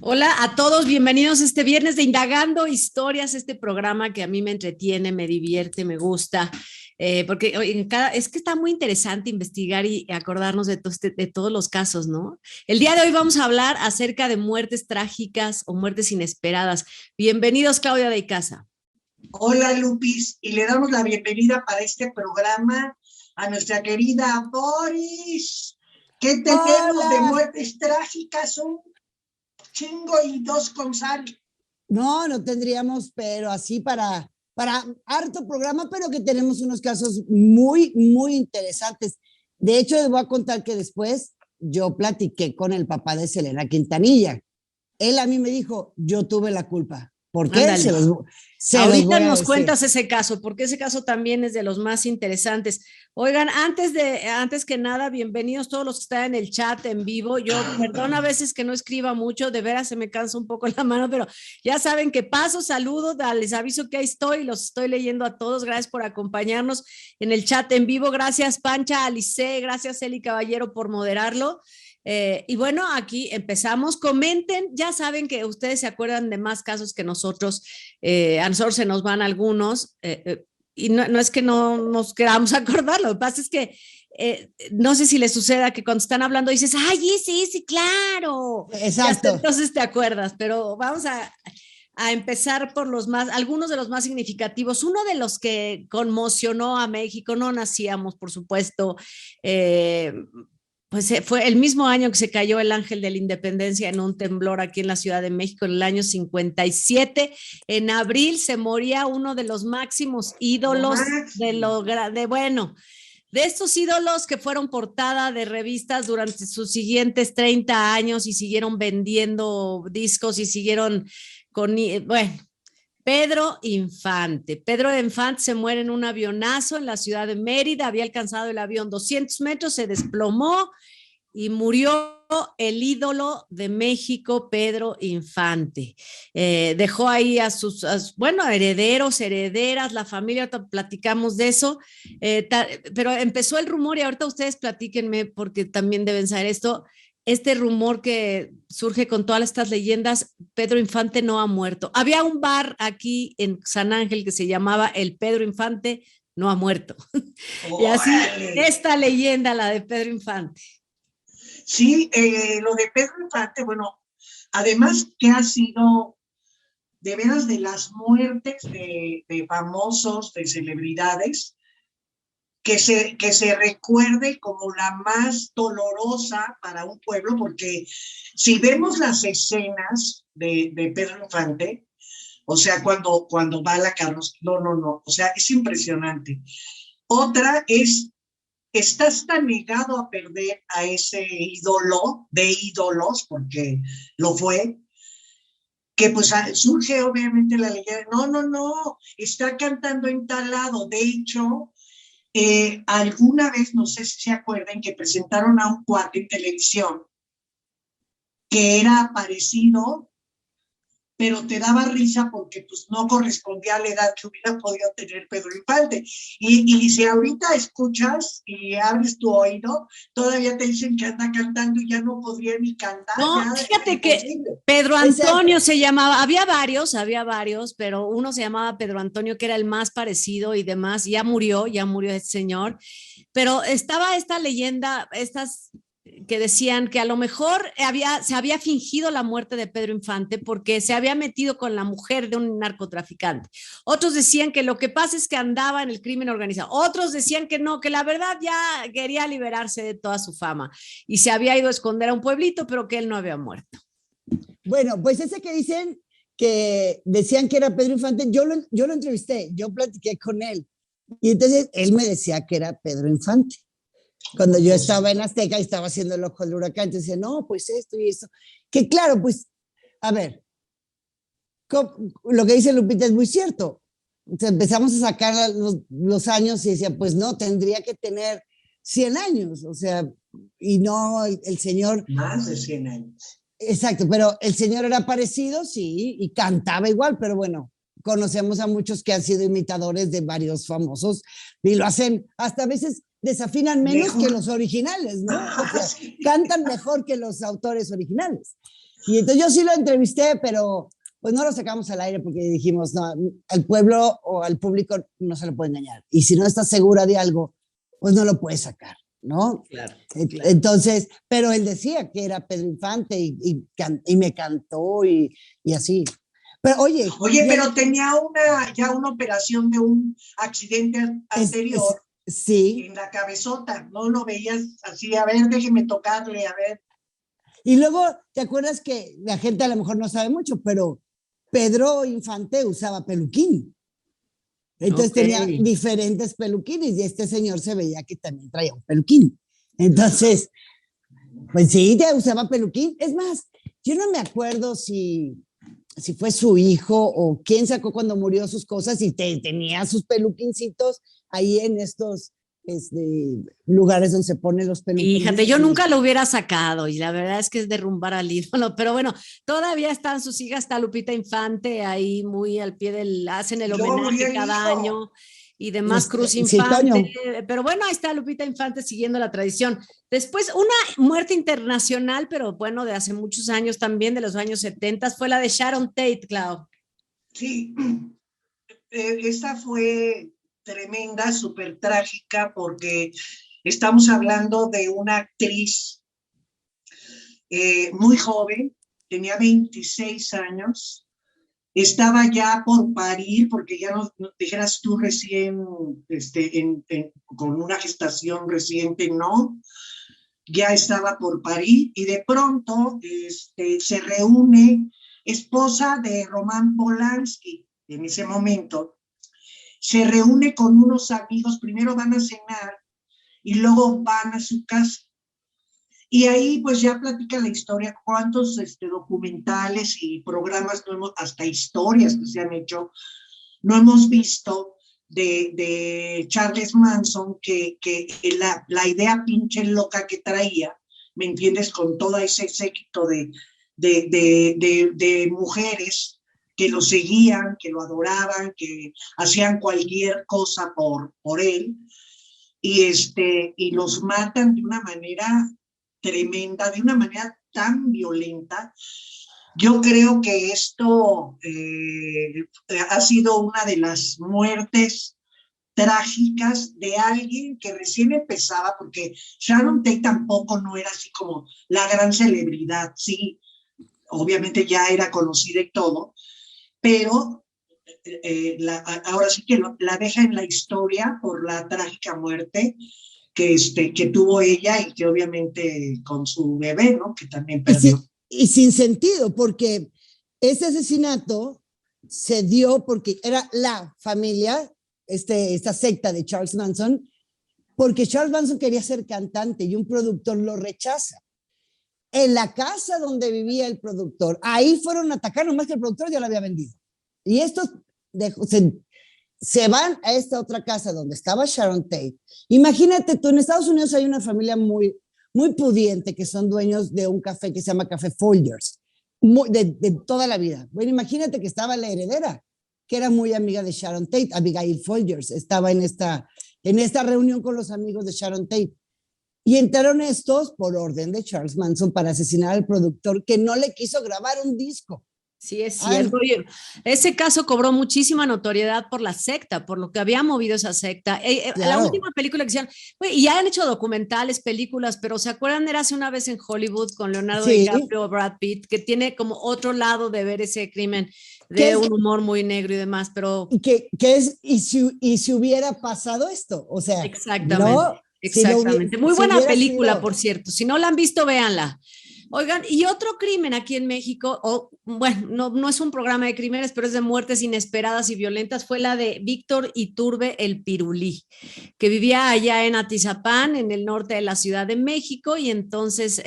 Hola a todos, bienvenidos este viernes de Indagando Historias, este programa que a mí me entretiene, me divierte, me gusta, porque es que está muy interesante investigar y acordarnos de todos los casos, ¿no? El día de hoy vamos a hablar acerca de muertes trágicas o muertes inesperadas. Bienvenidos, Claudia de Icaza. Hola, Lupis, y le damos la bienvenida para este programa a nuestra querida Boris. ¿Qué tenemos de muertes trágicas? Un chingo y dos con sal. No tendríamos, pero así para harto programa, pero que tenemos unos casos muy, muy interesantes. De hecho, les voy a contar que después yo platiqué con el papá de Selena Quintanilla. Él a mí me dijo, yo tuve la culpa. ¿Por qué? Ahorita nos cuentas ese caso, porque ese caso también es de los más interesantes. Oigan, antes que nada, bienvenidos todos los que están en el chat en vivo. Yo, perdón a veces que no escriba mucho, de veras se me cansa un poco la mano, pero ya saben que paso, saludo, les aviso que ahí estoy, los estoy leyendo a todos. Gracias por acompañarnos en el chat en vivo. Gracias, Pancha, Alice, gracias, Eli Caballero, por moderarlo. Y bueno, aquí empezamos. Comenten, ya saben que ustedes se acuerdan de más casos que nosotros, a nosotros se nos van algunos, y no es que no nos queramos acordar, lo que pasa es que no sé si les suceda que cuando están hablando dices, ¡ay, sí, claro! Exacto. Entonces te acuerdas, pero vamos a empezar por algunos de los más significativos. Uno de los que conmocionó a México, no nacíamos, por supuesto, pues fue el mismo año que se cayó el Ángel de la Independencia en un temblor aquí en la Ciudad de México, en el año 57. En abril se moría uno de los máximos ídolos de estos ídolos que fueron portada de revistas durante sus siguientes 30 años y siguieron vendiendo discos y siguieron Pedro Infante. Pedro Infante se muere en un avionazo en la ciudad de Mérida, había alcanzado el avión 200 metros, se desplomó y murió el ídolo de México, Pedro Infante. Dejó ahí a sus herederos, herederas, la familia, platicamos de eso, pero empezó el rumor y ahorita ustedes platíquenme porque también deben saber esto. Este rumor que surge con todas estas leyendas, Pedro Infante no ha muerto. Había un bar aquí en San Ángel que se llamaba el Pedro Infante no ha muerto. Y así, esta leyenda, la de Pedro Infante. Sí, lo de Pedro Infante, bueno, además que ha sido de veras de las muertes de famosos, de celebridades, que se recuerde como la más dolorosa para un pueblo, porque si vemos las escenas de Pedro Infante, o sea, cuando va a la carroza, no, o sea, es impresionante. Otra es, estás tan negado a perder a ese ídolo de ídolos, porque lo fue, que pues surge obviamente la leyenda, no, está cantando en tal lado. De hecho, alguna vez, no sé si se acuerdan, que presentaron a un cuate en televisión que era parecido, pero te daba risa porque pues no correspondía a la edad que hubiera podido tener Pedro Infante. Y si ahorita escuchas y abres tu oído, todavía te dicen que anda cantando y ya no podría ni cantar. No, fíjate que Pedro Antonio se llamaba, había varios, pero uno se llamaba Pedro Antonio, que era el más parecido y demás. Ya murió este señor. Pero estaba esta leyenda, que decían que a lo mejor se había fingido la muerte de Pedro Infante porque se había metido con la mujer de un narcotraficante. Otros decían que lo que pasa es que andaba en el crimen organizado. Otros decían que no, que la verdad ya quería liberarse de toda su fama y se había ido a esconder a un pueblito, pero que él no había muerto. Bueno, pues ese que dicen que decían que era Pedro Infante, yo lo entrevisté, yo platiqué con él y entonces él me decía que era Pedro Infante. Cuando yo estaba en Azteca y estaba haciendo el ojo del huracán, entonces decía, no, pues esto y esto. Que claro, pues, a ver, lo que dice Lupita es muy cierto. O sea, empezamos a sacar los años y decía, pues no, tendría que tener 100 años, o sea, y no el señor... Más de 100 años. Exacto, pero el señor era parecido, sí, y cantaba igual, pero bueno, conocemos a muchos que han sido imitadores de varios famosos y lo hacen hasta a veces desafinan menos que los originales, ¿no? O sea, cantan mejor que los autores originales. Y entonces yo sí lo entrevisté, pero pues no lo sacamos al aire porque dijimos, no, al pueblo o al público no se lo puede engañar. Y si no estás segura de algo, pues no lo puedes sacar, ¿no? Claro. Entonces, pero él decía que era Pedro Infante y me cantó y así. Pero oye, pero tenía ya una operación de un accidente anterior sí. en la cabezota, ¿no? Lo veías así, a ver, déjeme tocarle, a ver. Y luego, ¿te acuerdas que la gente a lo mejor no sabe mucho, pero Pedro Infante usaba peluquín? Entonces tenía diferentes peluquines y este señor se veía que también traía un peluquín. Entonces, pues sí, ya usaba peluquín. Es más, yo no me acuerdo si fue su hijo o quién sacó cuando murió sus cosas y tenía sus peluquincitos ahí en estos lugares donde se ponen los peluquines. Fíjate, yo nunca lo hubiera sacado y la verdad es que es derrumbar al ídolo, pero bueno, todavía están sus hijas, está Lupita Infante ahí muy al pie hacen el homenaje cada año y demás, Cruz Infante, pero bueno, ahí está Lupita Infante siguiendo la tradición. Después, una muerte internacional, pero bueno, de hace muchos años también, de los años 70, fue la de Sharon Tate, Clau. Sí, esta fue tremenda, súper trágica, porque estamos hablando de una actriz muy joven, tenía 26 años, estaba ya por parir, porque ya no dijeras tú recién, con una gestación reciente, no, ya estaba por parir, y de pronto se reúne, esposa de Roman Polanski, en ese momento, se reúne con unos amigos, primero van a cenar y luego van a su casa. Y ahí pues ya platica la historia, cuántos documentales y programas, hasta historias que se han hecho, no hemos visto de Charles Manson, que la idea pinche loca que traía, ¿me entiendes? Con todo ese séquito de mujeres que lo seguían, que lo adoraban, que hacían cualquier cosa por él, y los matan de una manera tremenda, de una manera tan violenta. Yo creo que esto ha sido una de las muertes trágicas de alguien que recién empezaba, porque Sharon Tate tampoco no era así como la gran celebridad, sí, obviamente ya era conocida y todo, pero ahora sí que la deja en la historia por la trágica muerte que tuvo ella y que obviamente con su bebé, ¿no? Que también perdió. Y sin sentido, porque ese asesinato se dio porque era la familia, esta secta de Charles Manson, porque Charles Manson quería ser cantante y un productor lo rechaza. En la casa donde vivía el productor, ahí fueron a atacar, nomás que el productor ya lo había vendido. Y estos se van a esta otra casa donde estaba Sharon Tate. Imagínate tú, en Estados Unidos hay una familia muy, muy pudiente que son dueños de un café que se llama Café Folgers, de toda la vida. Bueno, imagínate que estaba la heredera, que era muy amiga de Sharon Tate, Abigail Folgers, estaba en esta reunión con los amigos de Sharon Tate. Y entraron estos por orden de Charles Manson para asesinar al productor que no le quiso grabar un disco. Sí, es cierto. Oye, ese caso cobró muchísima notoriedad por la secta, por lo que había movido esa secta. Claro. La última película que hicieron, y ya han hecho documentales, películas, pero ¿se acuerdan? Era hace una vez en Hollywood con Leonardo DiCaprio, Brad Pitt, que tiene como otro lado de ver ese crimen, de un humor muy negro y demás, pero... ¿Qué es? ¿Y si hubiera pasado esto? O sea, exactamente. ¿no? Exactamente. Muy buena película, por cierto. Si no la han visto, véanla. Oigan, y otro crimen aquí en México, bueno, no es un programa de crímenes, pero es de muertes inesperadas y violentas, fue la de Víctor Iturbe el Pirulí, que vivía allá en Atizapán, en el norte de la Ciudad de México, y entonces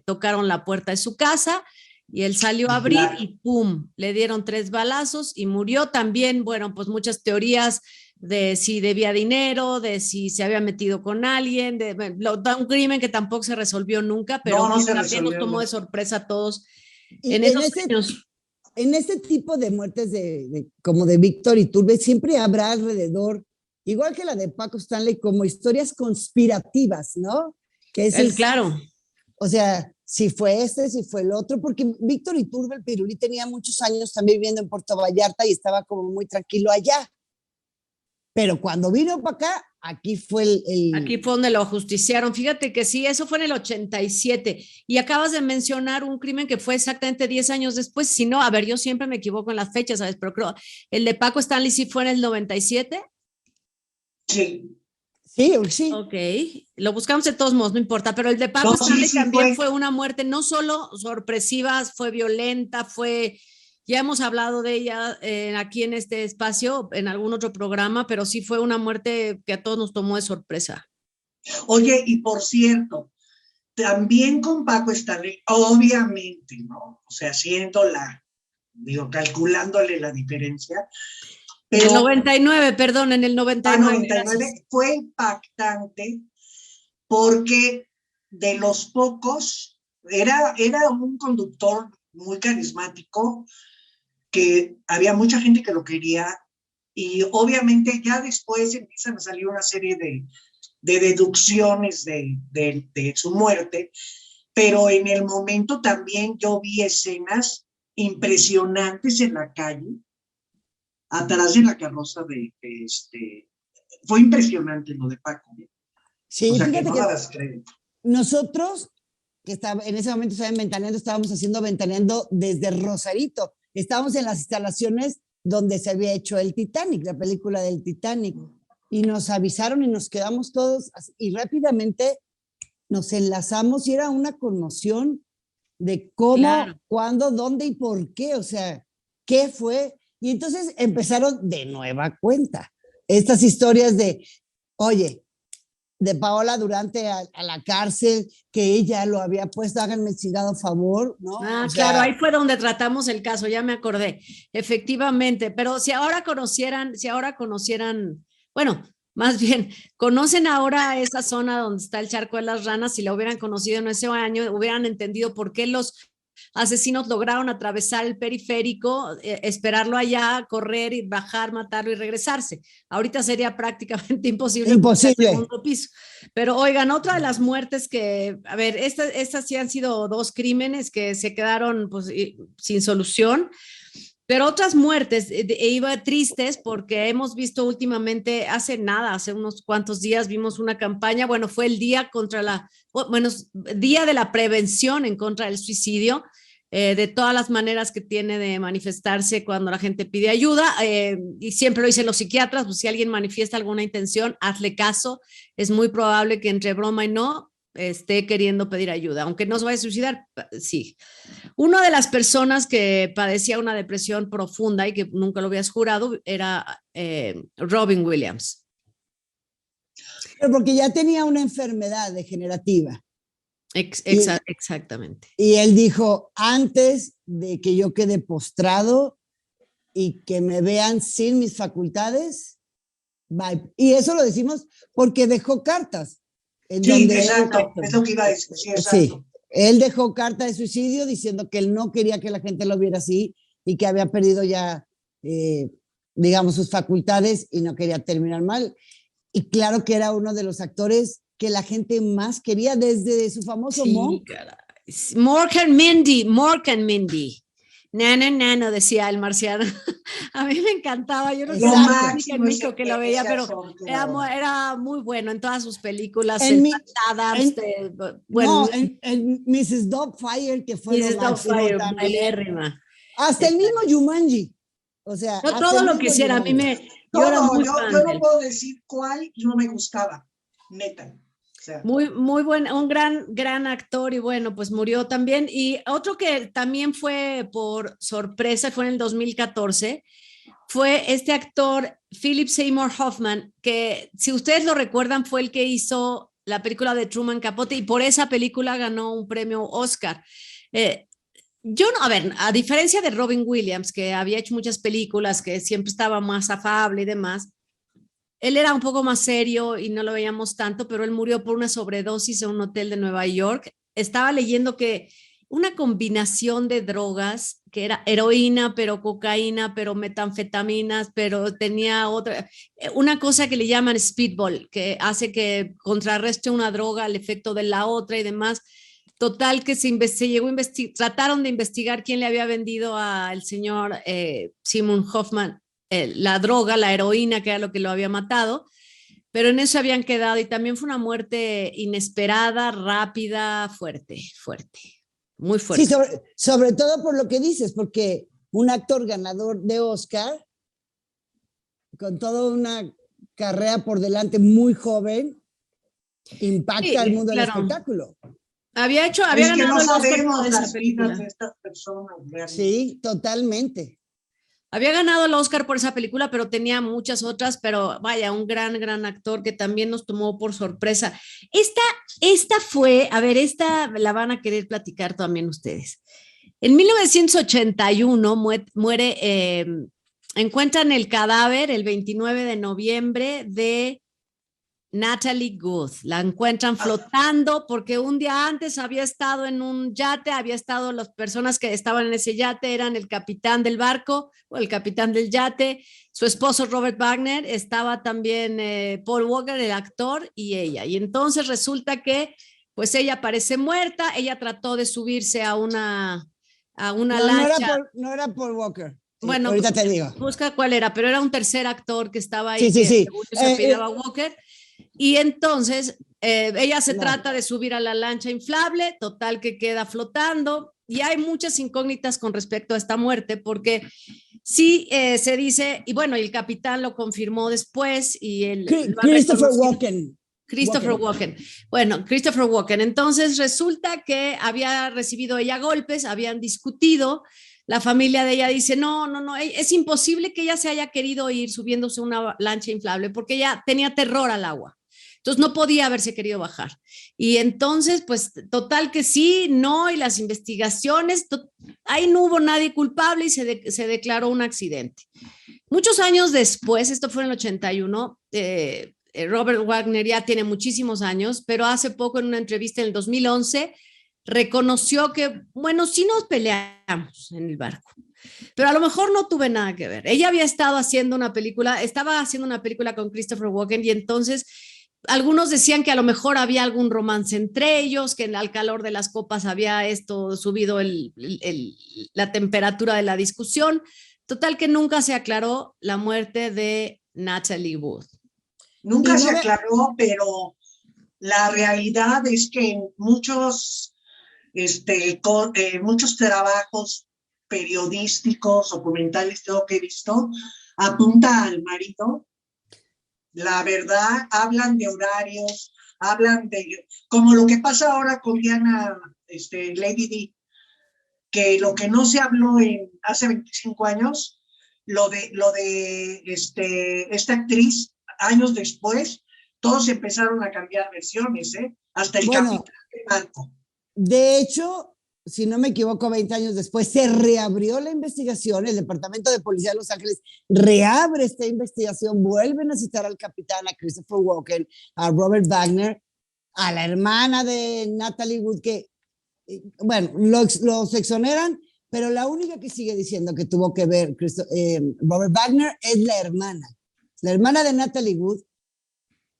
tocaron la puerta de su casa y él salió a abrir y ¡pum! Le dieron 3 balazos y murió también. Bueno, pues muchas teorías de si debía dinero, de si se había metido con alguien, un crimen que tampoco se resolvió nunca, pero también nos tomó de sorpresa a todos en esos años. En este tipo de muertes como de Víctor Iturbe siempre habrá alrededor igual que la de Paco Stanley, como historias conspirativas, ¿no? Que es claro. O sea, si fue este, si fue el otro, porque Víctor Iturbe, el Pirulí, tenía muchos años también viviendo en Puerto Vallarta y estaba como muy tranquilo allá. Pero cuando vino para acá, aquí fue Aquí fue donde lo ajusticiaron. Fíjate que sí, eso fue en el 87. Y acabas de mencionar un crimen que fue exactamente 10 años después. Si no, a ver, yo siempre me equivoco en las fechas, ¿sabes? Pero creo, el de Paco Stanley sí fue en el 97. Sí. Sí, sí. Ok, lo buscamos de todos modos, no importa, pero el de Paco Stanley también fue una muerte no solo sorpresiva, fue violenta, ya hemos hablado de ella aquí en este espacio, en algún otro programa, pero sí fue una muerte que a todos nos tomó de sorpresa. Oye, y por cierto, también con Paco Stanley, obviamente, ¿no? O sea, calculándole la diferencia. Pero, en el 99, perdón, en el 99. 99 fue impactante porque de los pocos, era un conductor muy carismático, que había mucha gente que lo quería, y obviamente ya después empiezan a salir una serie de deducciones de su muerte, pero en el momento también yo vi escenas impresionantes en la calle, atrás de la carroza fue impresionante lo de Paco. Sí, o sea, fíjate que no dabas crédito. Nosotros, en ese momento estaba en Ventaneando, estábamos haciendo Ventaneando desde Rosarito. Estábamos en las instalaciones donde se había hecho el Titanic, la película del Titanic. Y nos avisaron y nos quedamos todos y rápidamente nos enlazamos y era una conmoción de cómo, claro, cuándo, dónde y por qué, o sea, qué fue. Y entonces empezaron de nueva cuenta estas historias de, oye, de Paola Durante a la cárcel, que ella lo había puesto, háganme el chingado favor, ¿no? Ah, claro, ahí fue donde tratamos el caso, ya me acordé, efectivamente, pero si ahora conocieran, bueno, más bien, conocen ahora esa zona donde está el Charco de las Ranas, si la hubieran conocido en ese año, hubieran entendido por qué los asesinos lograron atravesar el periférico, esperarlo allá, correr y bajar, matarlo y regresarse. Ahorita sería prácticamente imposible. Imposible. El segundo piso. Pero oigan, otra de las muertes que, a ver, estas sí han sido 2 crímenes que se quedaron pues, sin solución. Pero otras muertes, iba tristes porque hemos visto últimamente, hace unos cuantos días vimos una campaña, bueno, fue el día día de la prevención en contra del suicidio, de todas las maneras que tiene de manifestarse cuando la gente pide ayuda, y siempre lo dicen los psiquiatras, pues si alguien manifiesta alguna intención, hazle caso, es muy probable que entre broma y no, esté queriendo pedir ayuda, aunque no se vaya a suicidar, sí. Una de las personas que padecía una depresión profunda y que nunca lo habías jurado era Robin Williams. Pero porque ya tenía una enfermedad degenerativa. Exactamente. Y él dijo, antes de que yo quede postrado y que me vean sin mis facultades, bye. Y eso lo decimos porque dejó cartas. Sí, exacto, es lo que iba a decir. Sí, exacto. Sí, él dejó carta de suicidio diciendo que él no quería que la gente lo viera así y que había perdido ya, digamos, sus facultades y no quería terminar mal. Y claro que era uno de los actores que la gente más quería desde su famoso Monk. Mork and Mindy. Nano, decía el marciano. A mí me encantaba, yo no sé México que lo veía, pero era muy bueno en todas sus películas. En Mrs. Doubtfire, que fue Mrs. Doubtfire, hasta el mismo Jumanji. O sea, yo todo lo que hiciera, a mí yo no puedo decir cuál no me gustaba, neta. O sea, muy buen, un gran actor y bueno, pues murió también. Y otro que también fue por sorpresa, fue en el 2014, fue este actor Philip Seymour Hoffman, que si ustedes lo recuerdan fue el que hizo la película de Truman Capote y por esa película ganó un premio Oscar. Yo no, a ver, a diferencia de Robin Williams, que había hecho muchas películas, que siempre estaba más afable y demás, él era un poco más serio y no lo veíamos tanto, pero él murió por una sobredosis en un hotel de Nueva York. Estaba leyendo que una combinación de drogas que era heroína, pero cocaína, pero metanfetaminas, pero tenía una cosa que le llaman speedball, que hace que contrarreste una droga al efecto de la otra y demás. Total que se llegó a trataron de investigar quién le había vendido al señor Simon Hoffman la droga, la heroína, que era lo que lo había matado, pero en eso habían quedado y también fue una muerte inesperada, rápida, fuerte, muy fuerte. Sí, sobre todo por lo que dices, porque un actor ganador de Oscar, con toda una carrera por delante muy joven, impacta al mundo del espectáculo. Había ganado el Oscar por esa película. De estas personas, sí, totalmente. Había ganado el Oscar por esa película, pero tenía muchas otras, pero vaya, un gran actor que también nos tomó por sorpresa. Esta fue, a ver, esta la van a querer platicar también ustedes. En 1981 muere, encuentran el cadáver el 29 de noviembre de Natalie Wood. La encuentran flotando porque un día antes había estado en un yate, las personas que estaban en ese yate eran el capitán del barco o el capitán del yate, su esposo Robert Wagner, estaba también Paul Walker, el actor, y ella. Y entonces resulta que pues ella parece muerta, ella trató de subirse a una lancha. No era Paul Walker. Sí, bueno, ahorita te digo. Busca cuál era, pero era un tercer actor que estaba ahí, sí. según yo se apellidaba Walker. Y entonces ella se trata de subir a la lancha inflable, total que queda flotando, y hay muchas incógnitas con respecto a esta muerte, porque sí se dice, y bueno, el capitán lo confirmó después, y Christopher Walken. Bueno, Christopher Walken. Entonces resulta que había recibido ella golpes, habían discutido. La familia de ella dice, no, es imposible que ella se haya querido ir subiéndose una lancha inflable porque ella tenía terror al agua. Entonces no podía haberse querido bajar. Y entonces, pues total que sí, no, y las investigaciones, ahí no hubo nadie culpable y se declaró un accidente. Muchos años después, esto fue en el 81, Robert Wagner ya tiene muchísimos años, pero hace poco en una entrevista en el 2011, reconoció que, bueno, sí nos peleamos en el barco, pero a lo mejor no tuve nada que ver. Ella estaba haciendo una película con Christopher Walken y entonces algunos decían que a lo mejor había algún romance entre ellos, que al calor de las copas había subido la temperatura de la discusión. Total que nunca se aclaró la muerte de Natalie Wood. Nunca se aclaró, pero la realidad es que en muchos trabajos periodísticos, documentales, todo que he visto, apunta al marido. La verdad, hablan de horarios, hablan de, como lo que pasa ahora con Diana, Lady Di, que lo que no se habló hace 25 años, lo de esta actriz, años después, todos empezaron a cambiar versiones, hasta el capitán del barco. De hecho, si no me equivoco, 20 años después se reabrió la investigación, el Departamento de Policía de Los Ángeles reabre esta investigación, vuelven a citar al capitán, a Christopher Walken, a Robert Wagner, a la hermana de Natalie Wood, que, bueno, los exoneran, pero la única que sigue diciendo que tuvo que ver Robert Wagner es la hermana de Natalie Wood,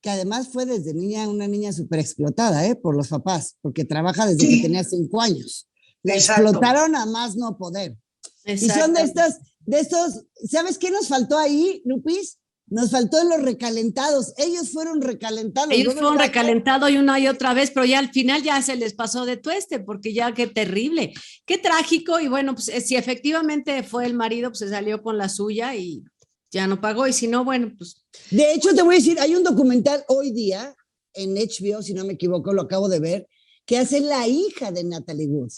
que además fue desde niña una niña súper explotada por los papás, porque trabaja desde que tenía 5 años. La explotaron a más no poder. Y son de estos, ¿sabes qué nos faltó ahí, Lupis? Nos faltó en los recalentados. Ellos fueron recalentados. Ellos fueron recalentados y una y otra vez, pero ya al final ya se les pasó de tueste, porque ya qué terrible, qué trágico. Y bueno, pues si efectivamente fue el marido, pues se salió con la suya y ya no pagó. Y si no, bueno, pues. De hecho, te voy a decir, hay un documental hoy día en HBO, si no me equivoco, lo acabo de ver, que hace la hija de Natalie Wood.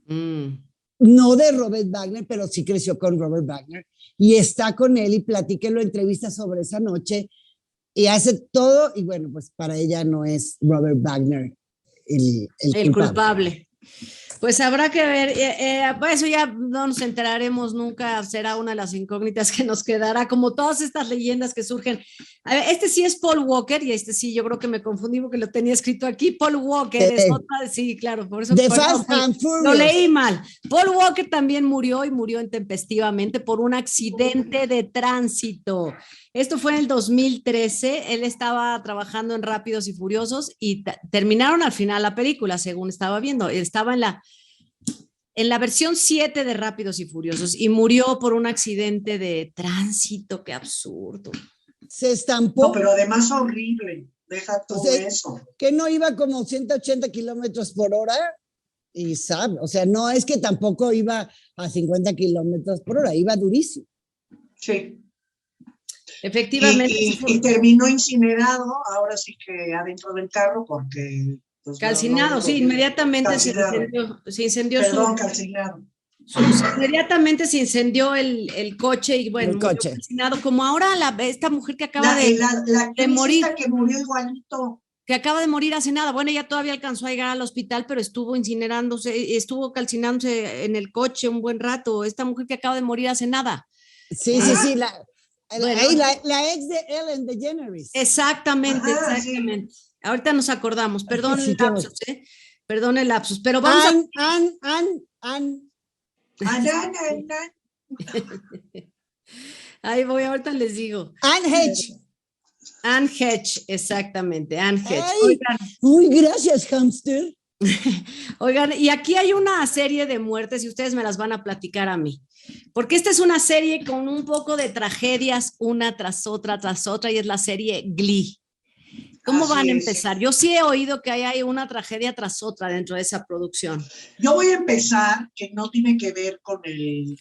No de Robert Wagner, pero sí creció con Robert Wagner y está con él y platica, lo entrevista sobre esa noche y hace todo, y bueno, pues para ella no es Robert Wagner el culpable. Pues habrá que ver, pues eso ya no nos enteraremos nunca, será una de las incógnitas que nos quedará, como todas estas leyendas que surgen. A ver, este sí es Paul Walker, y este sí, yo creo que me confundí porque lo tenía escrito aquí. Paul Walker es otra, sí, claro, por eso The perdón, Fast and lo Furious. leí mal. Paul Walker también murió y murió intempestivamente por un accidente de tránsito. Esto fue en el 2013, él estaba trabajando en Rápidos y Furiosos y terminaron al final la película, según estaba viendo. Él estaba en la versión 7 de Rápidos y Furiosos y murió por un accidente de tránsito. Qué absurdo. Se estampó. No, pero además horrible. Deja todo eso. Que no iba como 180 kilómetros por hora y sabe, o sea, no es que tampoco iba a 50 kilómetros por hora, iba durísimo. Sí. Efectivamente. Y terminó incinerado, ahora sí que adentro del carro, porque... Pues, calcinado, sí, inmediatamente calcinado. Se incendió Perdón, calcinado. Inmediatamente se incendió el coche y bueno, el coche. Calcinado, como ahora esta mujer que acaba de morir. Que murió igualito. Que acaba de morir hace nada. Bueno, ella todavía alcanzó a llegar al hospital, pero estuvo incinerándose, estuvo calcinándose en el coche un buen rato. Esta mujer que acaba de morir hace nada. Sí, sí, la ex de Ellen DeGeneres. Exactamente, exactamente. Sí. Ahorita nos acordamos. Perdón el lapsus, Perdón el lapsus, pero vamos Ahí voy, ahorita les digo. Anne Hedge. Anne Hedge, exactamente, Anne Hedge. Oigan. Uy, gracias, hamster. Oigan, y aquí hay una serie de muertes y ustedes me las van a platicar a mí. Porque esta es una serie con un poco de tragedias, una tras otra, y es la serie Glee. ¿Cómo van a empezar? Yo sí he oído que hay una tragedia tras otra dentro de esa producción. Yo voy a empezar, que no tiene que ver con el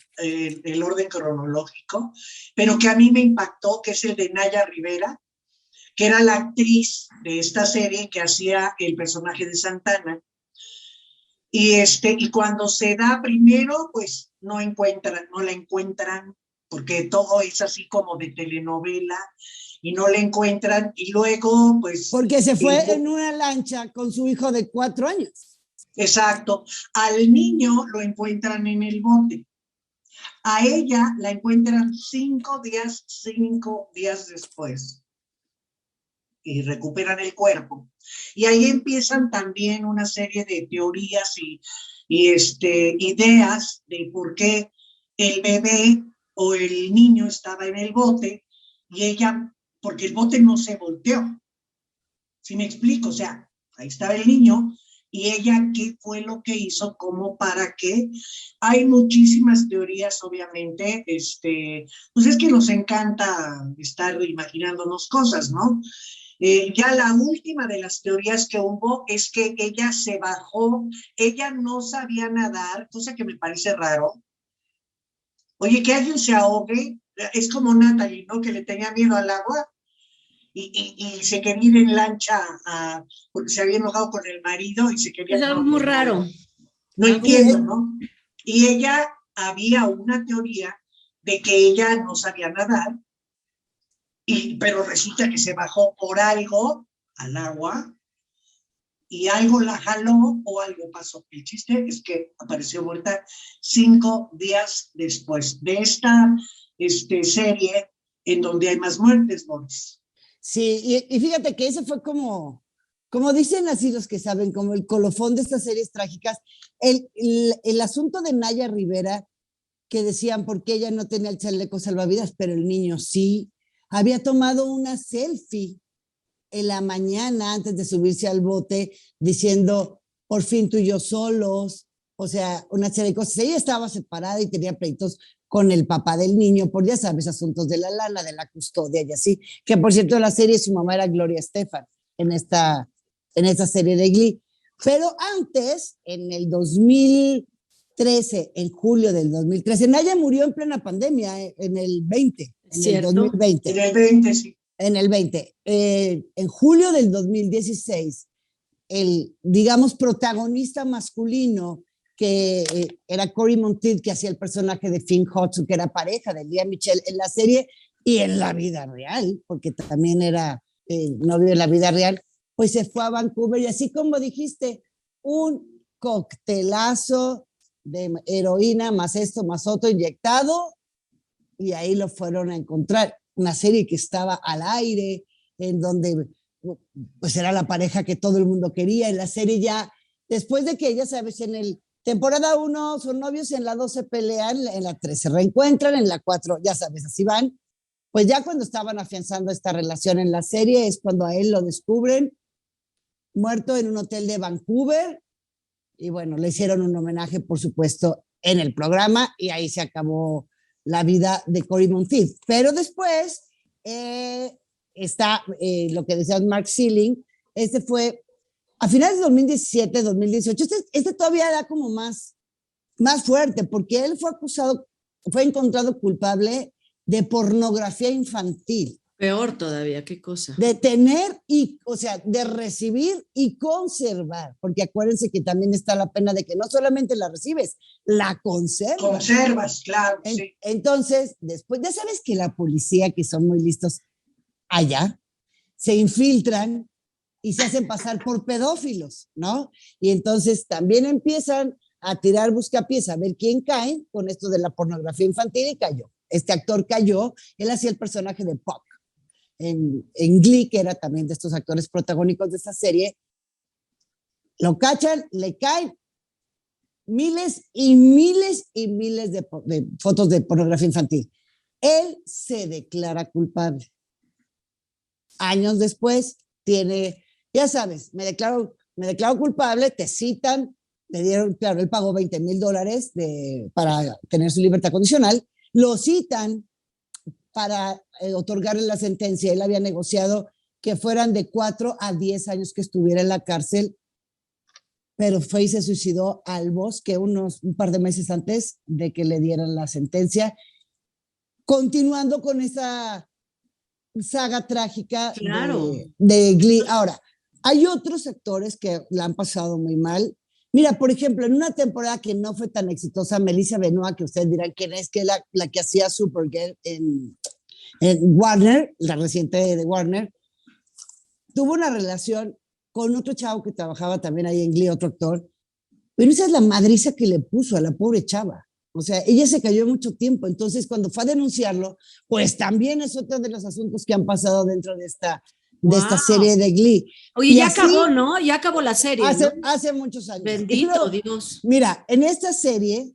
orden cronológico, pero que a mí me impactó, que es el de Naya Rivera, que era la actriz de esta serie que hacía el personaje de Santana. Y cuando se da primero, pues no la encuentran, porque todo es así como de telenovela, y no la encuentran, y luego, pues... Porque se fue en una lancha con su hijo de 4 años. Exacto. Al niño lo encuentran en el bote. A ella la encuentran 5 días después. Y recuperan el cuerpo. Y ahí empiezan también una serie de teorías y ideas de por qué el bebé o el niño estaba en el bote y ella, porque el bote no se volteó. ¿Sí me explico? O sea, ahí estaba el niño y ella, ¿qué fue lo que hizo? ¿Cómo? ¿Para qué? Hay muchísimas teorías, obviamente. Pues es que nos encanta estar imaginándonos cosas, ¿no? Ya la última de las teorías que hubo es que ella se bajó, ella no sabía nadar, cosa que me parece raro. Oye, que alguien se ahogue, es como Natalie, ¿no? Que le tenía miedo al agua y se quería ir en lancha porque se había enojado con el marido y se quería... Es algo muy raro. No entiendo, ¿no? Y ella, había una teoría de que ella no sabía nadar, pero resulta que se bajó por algo al agua y algo la jaló o algo pasó. El chiste es que apareció muerta 5 días después de esta serie en donde hay más muertes, Boris. Sí, y fíjate que ese fue como dicen así los que saben, como el colofón de estas series trágicas. El asunto de Naya Rivera, que decían por qué ella no tenía el chaleco salvavidas, pero el niño sí. Había tomado una selfie en la mañana antes de subirse al bote diciendo, por fin tú y yo solos, o sea, una serie de cosas. Ella estaba separada y tenía pleitos con el papá del niño por, ya sabes, asuntos de la lana, de la custodia y así, que por cierto la serie su mamá era Gloria Estefan en esta serie de Glee. Pero antes, en el 2013, en julio del 2013, Naya murió en plena pandemia, en el 20. ¿Cierto? En el 2020. En el 20, sí. En el 20. En julio del 2016, el, digamos, protagonista masculino, que era Cory Monteith, que hacía el personaje de Finn Hudson, que era pareja de Lea Michele en la serie y en la vida real, porque también era novio en la vida real, pues se fue a Vancouver y así como dijiste, un coctelazo de heroína, más esto, más otro inyectado, y ahí lo fueron a encontrar. Una serie que estaba al aire, en donde pues era la pareja que todo el mundo quería. En la serie ya, después de que, ya sabes, en el temporada 1 son novios, en la 2 se pelean, en la 3 se reencuentran, en la 4, ya sabes, así van. Pues ya cuando estaban afianzando esta relación en la serie es cuando a él lo descubren muerto en un hotel de Vancouver, y bueno, le hicieron un homenaje, por supuesto, en el programa, y ahí se acabó la vida de Cory Monteith. Pero después está lo que decía Mark Sealing. Este fue a finales de 2017, 2018. Este todavía era como más fuerte, porque él fue encontrado culpable de pornografía infantil. Peor todavía, qué cosa. De tener o sea, de recibir y conservar, porque acuérdense que también está la pena de que no solamente la recibes, la conservas. Conservas, claro, sí. Entonces, después, ya sabes que la policía, que son muy listos allá, se infiltran y se hacen pasar por pedófilos, ¿no? Y entonces también empiezan a tirar buscapiés a ver quién cae con esto de la pornografía infantil, y cayó. Este actor cayó, él hacía el personaje de Puck en Glee, que era también de estos actores protagónicos de esta serie. Lo cachan, le caen miles y miles y miles de fotos de pornografía infantil. Él se declara culpable. Años después tiene, ya sabes, me declaro culpable, te citan, le dieron, claro, él pagó $20,000 para tener su libertad condicional, lo citan para otorgarle la sentencia. Él había negociado que fueran de 4 a 10 años que estuviera en la cárcel, pero fue y se suicidó al bosque un par de meses antes de que le dieran la sentencia, continuando con esa saga trágica, claro, de Glee. Ahora, hay otros actores que la han pasado muy mal. Mira, por ejemplo, en una temporada que no fue tan exitosa, Melissa Benoist, que ustedes dirán quién es, que es la que hacía Supergirl en Warner, la reciente de Warner, tuvo una relación con otro chavo que trabajaba también ahí en Glee, otro actor, pero esa es la madriza que le puso a la pobre chava. O sea, ella se cayó mucho tiempo. Entonces, cuando fue a denunciarlo, pues también es otro de los asuntos que han pasado dentro de esta serie de Glee. Oye, y ya así, acabó, ¿no? Ya acabó la serie, hace muchos años. Bendito luego, Dios. Mira, en esta serie,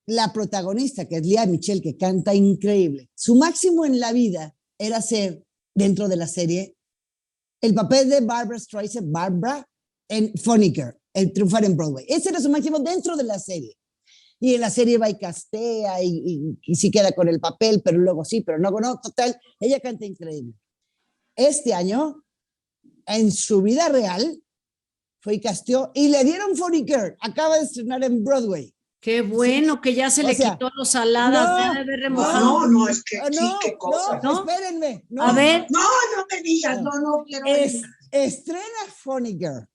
la protagonista, que es Lea Michele, que canta increíble, su máximo en la vida era ser, dentro de la serie, el papel de Barbra Streisand, Barbara, en Funny Girl, el triunfar en Broadway. Ese era su máximo dentro de la serie. Y en la serie va y castea y sí queda con el papel, pero luego sí, pero luego no. Total, ella canta increíble. Este año, en su vida real, fue y casteó y le dieron Funny Girl. Acaba de estrenar en Broadway. Qué bueno, sí, que ya se le quitó los saladas, debe haber remojado. No, es que sí, qué cosa. No, espérenme. A ver. No me digas, no quiero. Estrena Funny Girl,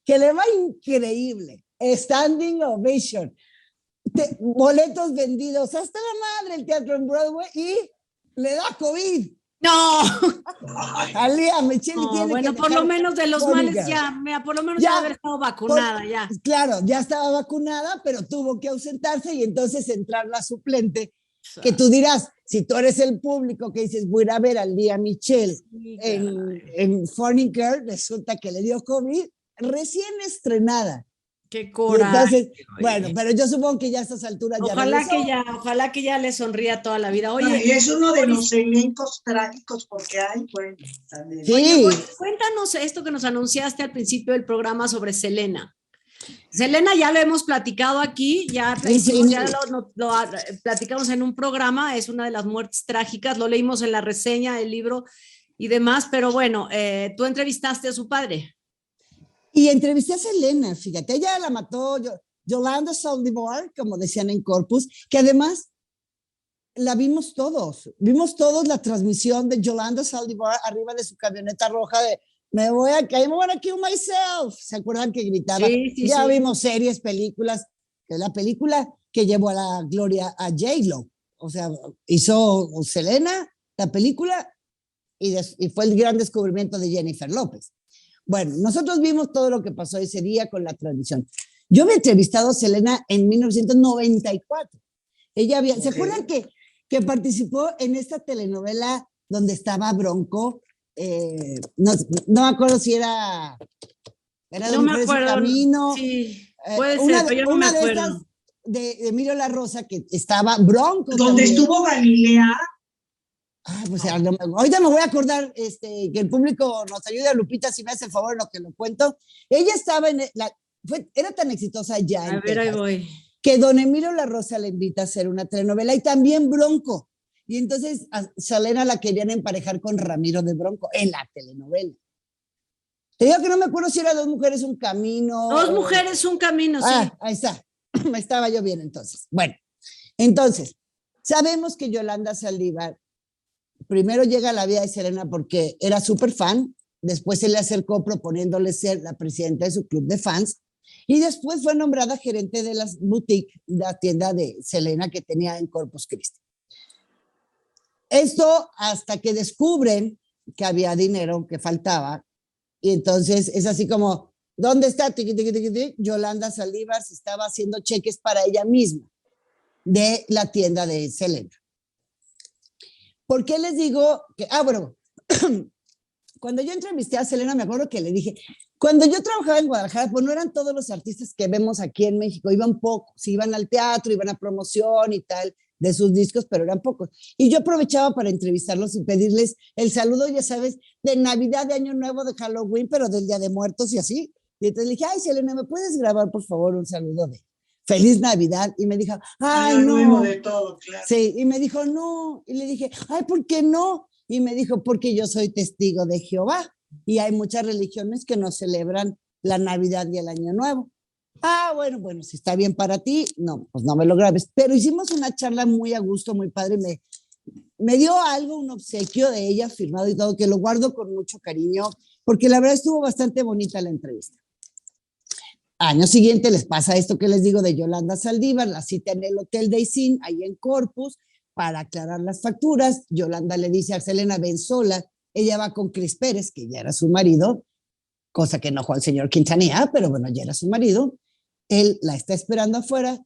que le va increíble. Standing ovation. Boletos vendidos hasta la madre el teatro en Broadway, y le da COVID. No. A Lea Michele tiene bueno, por lo menos de los males ya, mira, por lo menos ya haber estado vacunada ya. Claro, ya estaba vacunada, pero tuvo que ausentarse y entonces entrar la suplente, que tú dirás, si tú eres el público que dices, voy a ir a ver a Lea Michele en Funny Girl, resulta que le dio COVID recién estrenada. Qué coraje. Entonces, bueno, pero yo supongo que ya a estas alturas ojalá que ya le sonría toda la vida. Oye, y es uno de los elencos trágicos porque hay, bueno, también. Sí. Oye, pues, cuéntanos esto que nos anunciaste al principio del programa sobre Selena. Selena ya lo hemos platicado aquí, ya lo platicamos en un programa, es una de las muertes trágicas, lo leímos en la reseña, el libro y demás, pero bueno, tú entrevistaste a su padre. Y entrevisté a Selena, fíjate, ella la mató Yolanda Saldívar, como decían en Corpus, que además la vimos todos la transmisión de Yolanda Saldívar arriba de su camioneta roja de me voy a caer, me voy a kill myself. ¿Se acuerdan que gritaba? Sí, vimos series, películas, la película que llevó a la gloria a J-Lo, o sea, hizo Selena, la película, y fue el gran descubrimiento de Jennifer López. Bueno, nosotros vimos todo lo que pasó ese día con la transmisión. Yo había entrevistado a Selena en 1994. Ella había, ¿se acuerdan que participó en esta telenovela donde estaba Bronco? No me acuerdo si era no me acuerdo. Camino. Sí, puede ser, pero yo no me acuerdo. De Emilio La Rosa, que estaba Bronco. ¿Dónde estuvo Galilea? Pues ahorita me voy a acordar que el público nos ayude, a Lupita, si me hace el favor en lo que lo cuento. Ella estaba era tan exitosa ya a ver, ahí voy. Que don Emilio La Rosa le invita a hacer una telenovela y también Bronco. Y entonces a Selena la querían emparejar con Ramiro de Bronco en la telenovela. Te digo que no me acuerdo si era Dos Mujeres, un Camino. Dos Mujeres, un Camino, sí. Ahí está. Estaba yo bien entonces. Bueno, entonces, sabemos que Yolanda Saldívar primero llega a la vida de Selena porque era súper fan, después se le acercó proponiéndole ser la presidenta de su club de fans, y después fue nombrada gerente de las boutiques, la tienda de Selena que tenía en Corpus Christi. Esto hasta que descubren que había dinero que faltaba, y entonces es así como, ¿dónde está? Yolanda Saldívar se estaba haciendo cheques para ella misma de la tienda de Selena. ¿Por qué les digo que? Bueno, cuando yo entrevisté a Selena, me acuerdo que le dije, cuando yo trabajaba en Guadalajara, pues no eran todos los artistas que vemos aquí en México, iban pocos, iban al teatro, iban a promoción y tal de sus discos, pero eran pocos. Y yo aprovechaba para entrevistarlos y pedirles el saludo, ya sabes, de Navidad, de Año Nuevo, de Halloween, pero del Día de Muertos y así. Y entonces le dije, ay, Selena, ¿me puedes grabar, por favor, un saludo de Feliz Navidad? Y me dijo, ay, Año no. Nuevo de todo, claro. Sí, y me dijo, no. Y le dije, ay, ¿por qué no? Y me dijo, porque yo soy testigo de Jehová y hay muchas religiones que no celebran la Navidad y el Año Nuevo. Bueno, si está bien para ti, no, pues no me lo grabes. Pero hicimos una charla muy a gusto, muy padre. Me dio algo, un obsequio de ella firmado y todo, que lo guardo con mucho cariño, porque la verdad estuvo bastante bonita la entrevista. Año siguiente les pasa esto que les digo de Yolanda Saldívar, la cita en el Hotel Daisy, ahí en Corpus, para aclarar las facturas. Yolanda le dice a Selena, ven sola. Ella va con Cris Pérez, que ya era su marido, cosa que no fue el señor Quintanilla, pero bueno, ya era su marido. Él la está esperando afuera,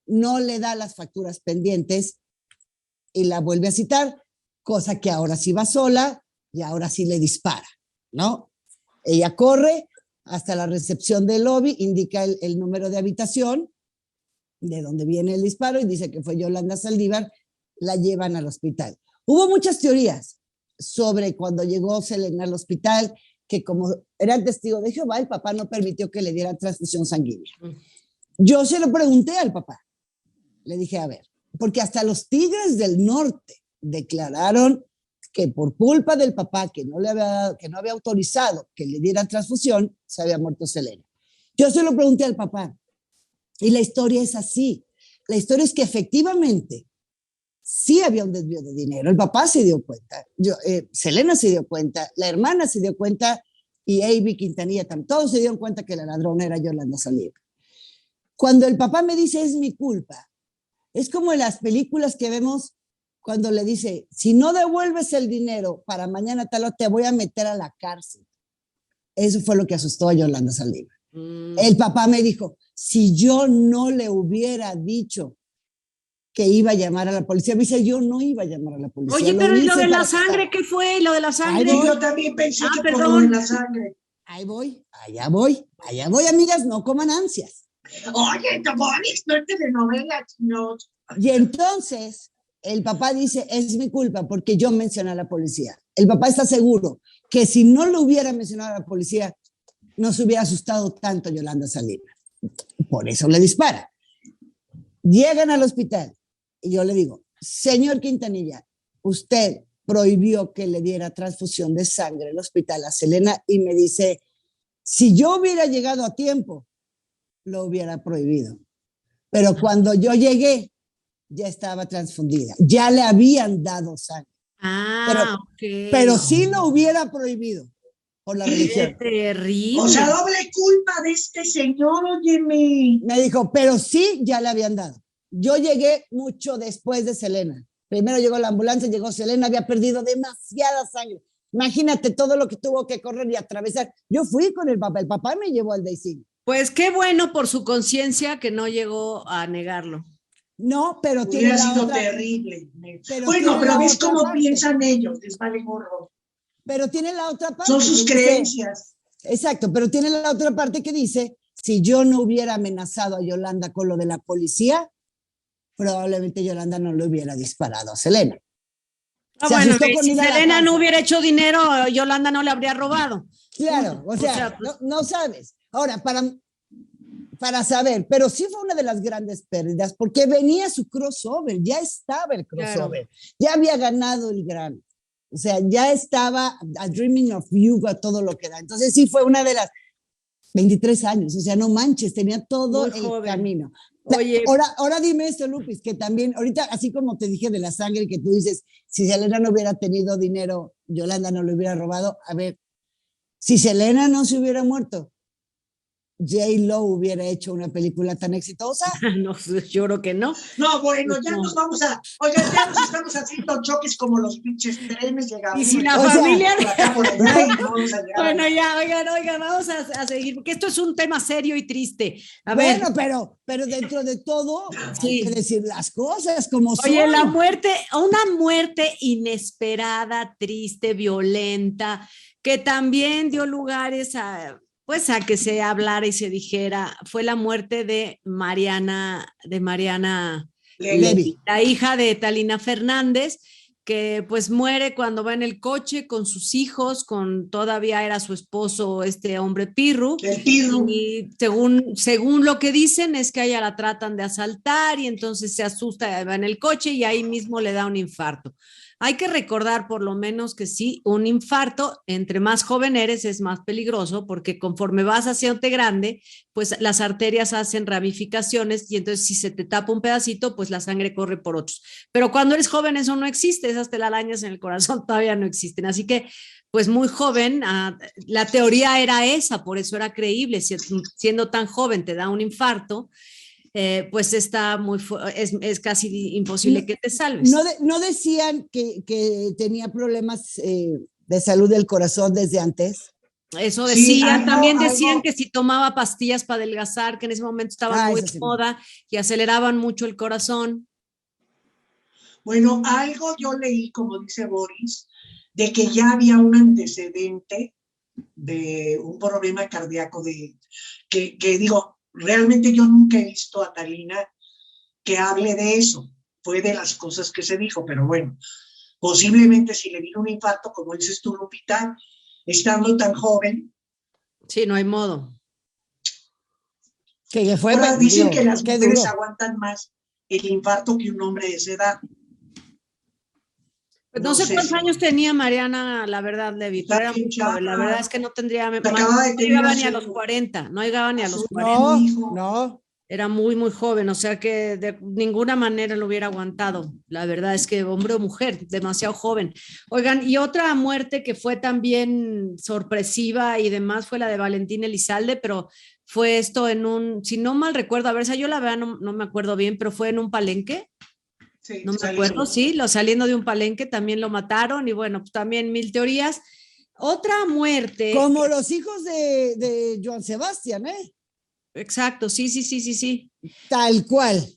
no le da las facturas pendientes y la vuelve a citar, cosa que ahora sí va sola y ahora sí le dispara, ¿no? Ella corre hasta la recepción del lobby, indica el número de habitación de donde viene el disparo y dice que fue Yolanda Saldívar, la llevan al hospital. Hubo muchas teorías sobre cuando llegó Selena al hospital, que como era testigo de Jehová, el papá no permitió que le dieran transfusión sanguínea. Yo se lo pregunté al papá. Le dije, a ver, porque hasta los Tigres del Norte declararon que por culpa del papá que no había autorizado que le dieran transfusión, se había muerto Selena. Yo se lo pregunté al papá. Y la historia es así. La historia es que efectivamente sí había un desvío de dinero. El papá se dio cuenta, Selena se dio cuenta, la hermana se dio cuenta y Avi Quintanilla también. Todos se dieron cuenta que la ladrona era Yolanda Saldívar. Cuando el papá me dice es mi culpa, es como en las películas que vemos cuando le dice, si no devuelves el dinero para mañana tal hora, te voy a meter a la cárcel. Eso fue lo que asustó a Yolanda Saldívar. El papá me dijo, si yo no le hubiera dicho que iba a llamar a la policía, me dice, yo no iba a llamar a la policía. Oye, pero ¿y lo de la sangre qué fue? ¿Lo de la sangre? Yo también pensé que por lo de la sangre. Ahí voy, amigas, no coman ansias. Oye, no es telenovela, no. Y entonces el papá dice, es mi culpa porque yo mencioné a la policía. El papá está seguro que si no lo hubiera mencionado a la policía, no se hubiera asustado tanto Yolanda Saldívar. Por eso le dispara. Llegan al hospital y yo le digo, señor Quintanilla, usted prohibió que le diera transfusión de sangre en el hospital a Selena, y me dice, si yo hubiera llegado a tiempo, lo hubiera prohibido. Pero cuando yo llegué, ya estaba transfundida, ya le habían dado sangre. Pero sí lo hubiera prohibido por la religión. ¡Qué terrible! O sea, doble culpa de este señor, óyeme. Me dijo, pero sí ya le habían dado. Yo llegué mucho después de Selena. Primero llegó la ambulancia, llegó Selena, había perdido demasiada sangre. Imagínate todo lo que tuvo que correr y atravesar. Yo fui con el papá me llevó al Day. Pues qué bueno por su conciencia que no llegó a negarlo. No, pero hubiera sido terrible. Pero bueno, pero ves cómo piensan ellos, les vale gorro. Pero tiene la otra parte. Son sus creencias. Exacto, pero tiene la otra parte que dice, si yo no hubiera amenazado a Yolanda con lo de la policía, probablemente Yolanda no le hubiera disparado a Selena. Bueno, si Selena no hubiera hecho dinero, Yolanda no le habría robado. Claro, o sea no sabes. Ahora, para saber, pero sí fue una de las grandes pérdidas, porque venía su crossover, ya estaba el crossover, ya había ganado el Grammy, o sea, ya estaba a Dreaming of You, a todo lo que da. Entonces sí fue una de las 23 años, o sea, no manches, tenía todo el camino. Oye, ahora dime esto, Lupis, que también, ahorita, así como te dije de la sangre, que tú dices, si Selena no hubiera tenido dinero, Yolanda no lo hubiera robado. A ver, si Selena no se hubiera muerto, J-Lo hubiera hecho una película tan exitosa. No, yo creo que no. No, bueno, ya nos vamos a, oigan, ya nos estamos haciendo choques como los pinches trenes, llegamos. Y si la familia. Bueno, ya, oigan, vamos a seguir, porque esto es un tema serio y triste. Bueno, pero dentro de todo, hay que decir las cosas como son. Oye, una muerte inesperada, triste, violenta, que también dio lugares a que se hablara y se dijera, fue la muerte de Mariana Levy, la hija de Talina Fernández, que pues muere cuando va en el coche con sus hijos, todavía era su esposo, este hombre Pirru. El Pirru. Y según lo que dicen es que a ella la tratan de asaltar y entonces se asusta, va en el coche y ahí mismo le da un infarto. Hay que recordar por lo menos que sí, un infarto, entre más joven eres, es más peligroso porque conforme vas haciéndote grande, pues las arterias hacen ramificaciones y entonces si se te tapa un pedacito, pues la sangre corre por otros. Pero cuando eres joven eso no existe, esas telarañas en el corazón todavía no existen. Así que, pues muy joven, la teoría era esa, por eso era creíble, siendo tan joven te da un infarto. Pues es casi imposible que te salves. ¿No decían que tenía problemas de salud del corazón desde antes? Eso decían, también decían que si tomaba pastillas para adelgazar, que en ese momento estaban muy de moda y aceleraban mucho el corazón. Bueno, algo yo leí, como dice Boris, de que ya había un antecedente de un problema cardíaco que digo, realmente yo nunca he visto a Talina que hable de eso. Fue de las cosas que se dijo, pero bueno, posiblemente si le vino un infarto, como dices tú, Lupita, estando tan joven. Sí, no hay modo. Ahora dicen que las mujeres aguantan más el infarto que un hombre de esa edad. Pues no sé cuántos años tenía Mariana, la verdad, Levy, pero era muy joven. La verdad es que no tendría, no llegaba ni a los 40, no llegaba ni a los 40. No. Era muy, muy joven, o sea que de ninguna manera lo hubiera aguantado. La verdad es que hombre o mujer, demasiado joven. Oigan, y otra muerte que fue también sorpresiva y demás fue la de Valentín Elizalde, pero fue esto si no mal recuerdo, a ver, yo la verdad no me acuerdo bien, pero fue en un palenque. Sí, no me acuerdo, sí, saliendo de un palenque también lo mataron y bueno, pues también mil teorías. Otra muerte. Como los hijos de Joan Sebastián, ¿eh? Exacto, sí. Tal cual.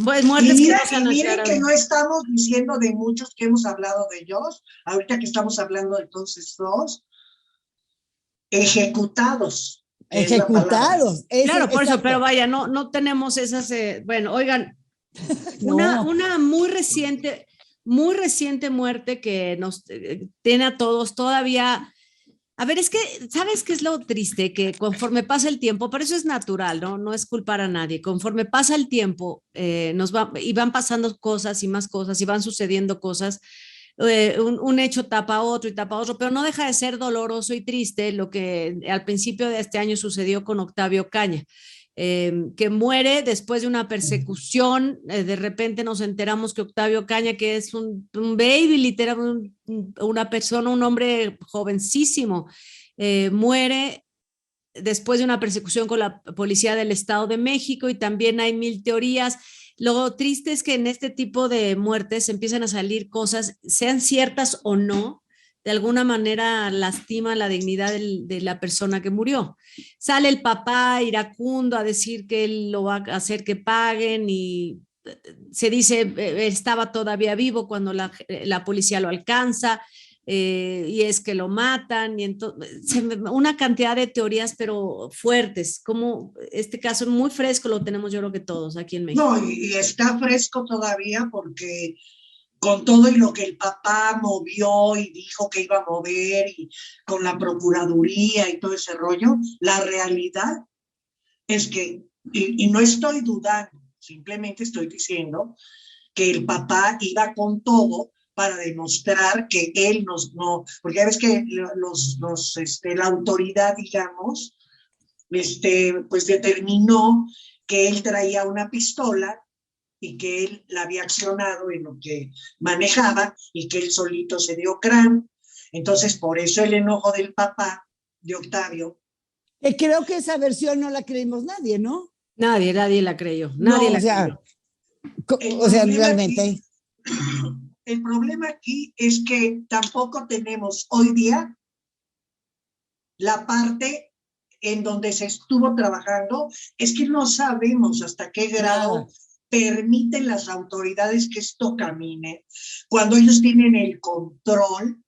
Pues muertes miren que no estamos diciendo de muchos que hemos hablado de ellos, ahorita que estamos hablando de todos estos ejecutados. Claro, por eso, pero vaya, no tenemos esas, bueno, oigan, una muy reciente muerte que nos tiene a todos todavía. A ver, es que, ¿sabes qué es lo triste? Que conforme pasa el tiempo, pero eso es natural, ¿no? Es culpar a nadie. Conforme pasa el tiempo, y van pasando cosas y más cosas, y van sucediendo cosas, un hecho tapa otro y tapa otro, pero no deja de ser doloroso y triste lo que al principio de este año sucedió con Octavio Ocaña. Que muere después de una persecución. De repente nos enteramos que Octavio Ocaña, que es un baby, literal, una persona, un hombre jovencísimo, muere después de una persecución con la policía del Estado de México y también hay mil teorías. Lo triste es que en este tipo de muertes empiezan a salir cosas, sean ciertas o no, de alguna manera lastima la dignidad de la persona que murió. Sale el papá iracundo a decir que él lo va a hacer que paguen y se dice estaba todavía vivo cuando la policía lo alcanza. Y es que lo matan, y una cantidad de teorías, pero fuertes, como este caso muy fresco lo tenemos yo creo que todos aquí en México. No, y está fresco todavía porque con todo y lo que el papá movió y dijo que iba a mover y con la procuraduría y todo ese rollo, la realidad es que, y no estoy dudando, simplemente estoy diciendo que el papá iba con todo para demostrar que él no, porque ya ves que la autoridad, digamos, pues determinó que él traía una pistola y que él la había accionado en lo que manejaba y que él solito se dio crán. Entonces, por eso el enojo del papá de Octavio. Creo que esa versión no la creímos nadie, ¿no? Nadie la creyó. Nadie la creyó. O sea, realmente. El problema aquí es que tampoco tenemos hoy día la parte en donde se estuvo trabajando. Es que no sabemos hasta qué grado permiten las autoridades que esto camine, cuando ellos tienen el control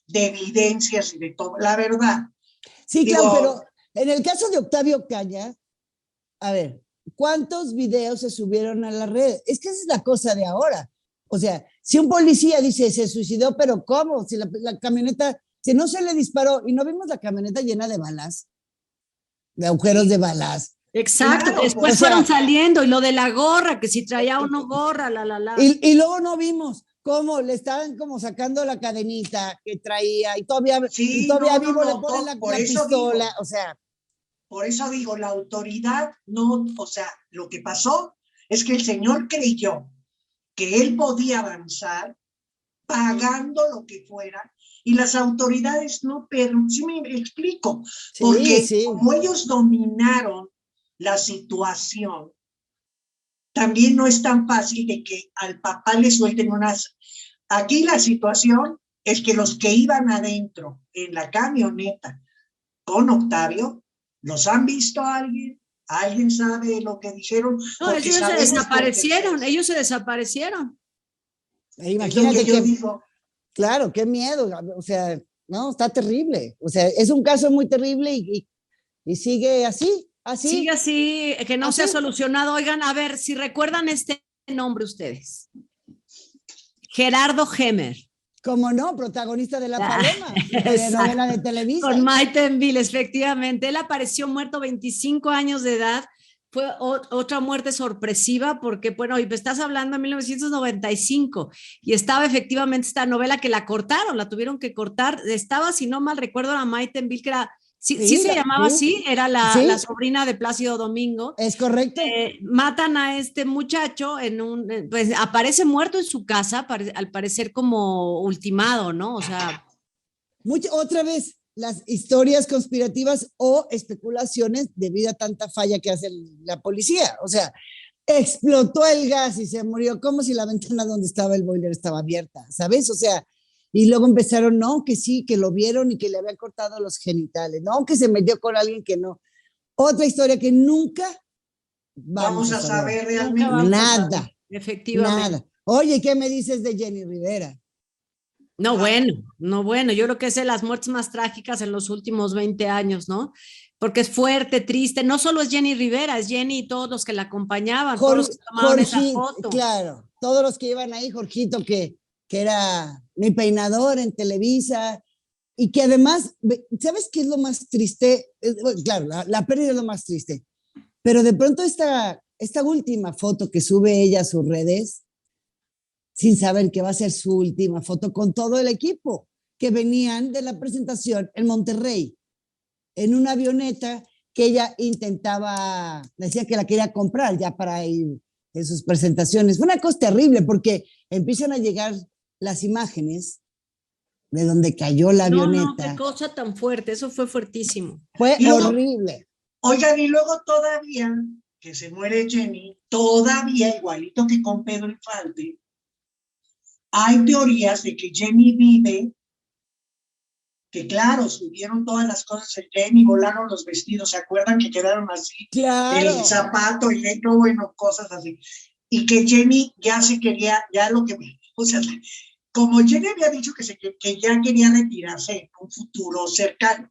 de evidencias y de todo. La verdad. Sí, claro, pero en el caso de Octavio Caña, a ver, ¿cuántos videos se subieron a la red? Es que esa es la cosa de ahora. O sea, si un policía dice, se suicidó, pero ¿cómo? Si la camioneta, si no se le disparó y no vimos la camioneta llena de balas, de agujeros de balas. Exacto, claro, después fueron saliendo y lo de la gorra, que si traía o no gorra, Y luego no vimos cómo le estaban como sacando la cadenita que traía y todavía le ponen la pistola, digo, o sea. Por eso digo, la autoridad no, o sea, lo que pasó es que el señor creyó que él podía avanzar pagando lo que fuera y las autoridades no, pero sí me explico, porque como ellos dominaron la situación, también no es tan fácil de que al papá le suelten unas. Aquí la situación es que los que iban adentro en la camioneta con Octavio, ¿los han visto a alguien? ¿Alguien sabe lo que dijeron? No, ellos se desaparecieron. Imagínate que digo. Claro, qué miedo. O sea, no, está terrible. O sea, es un caso muy terrible y sigue así. Sigue así, que no se ha solucionado. Oigan, a ver, si recuerdan este nombre ustedes. Gerardo Hemer. Como no, protagonista de La Paloma, de novela de Televisa. Con Maite Envil, efectivamente. Él apareció muerto 25 años de edad. Fue otra muerte sorpresiva porque, bueno, y estás hablando de 1995 y estaba efectivamente esta novela que la cortaron, la tuvieron que cortar. Estaba, si no mal recuerdo, la Maite Envil, que era... Sí, se llamaba así, era la sobrina de Plácido Domingo. Es correcto. Matan a este muchacho, pues aparece muerto en su casa, al parecer como ultimado, ¿no? O sea. Otra vez, las historias conspirativas o especulaciones debido a tanta falla que hace la policía. O sea, explotó el gas y se murió como si la ventana donde estaba el boiler estaba abierta, ¿sabes? O sea, y luego empezaron, no, que sí, que lo vieron y que le habían cortado los genitales, no, que se metió con alguien que no. Otra historia que nunca vamos a saber realmente. Nada. Efectivamente. Nada. Oye, ¿qué me dices de Jenny Rivera? No, bueno, yo creo que es de las muertes más trágicas en los últimos 20 años, ¿no? Porque es fuerte, triste, no solo es Jenny Rivera, es Jenny y todos los que la acompañaban, todos los que tomaban esa foto. Claro, todos los que iban ahí, Jorgito, que era mi peinador en Televisa, y que además, ¿sabes qué es lo más triste? Claro, la pérdida es lo más triste, pero de pronto esta última foto que sube ella a sus redes, sin saber que va a ser su última foto con todo el equipo que venían de la presentación en Monterrey, en una avioneta que ella decía que la quería comprar ya para ir en sus presentaciones. Fue una cosa terrible porque empiezan a llegar las imágenes de donde cayó la avioneta. No, qué cosa tan fuerte, eso fue fuertísimo. Fue horrible. Oigan, y luego todavía, que se muere Jenny, todavía igualito que con Pedro Infante, hay teorías de que Jenny vive que claro, subieron todas las cosas en Jenny, volaron los vestidos, ¿se acuerdan que quedaron así? Claro. El zapato, el negro, bueno, cosas así. Y que Jenny ya se quería, ya lo que, o sea, como Jenny había dicho que ya quería retirarse en un futuro cercano.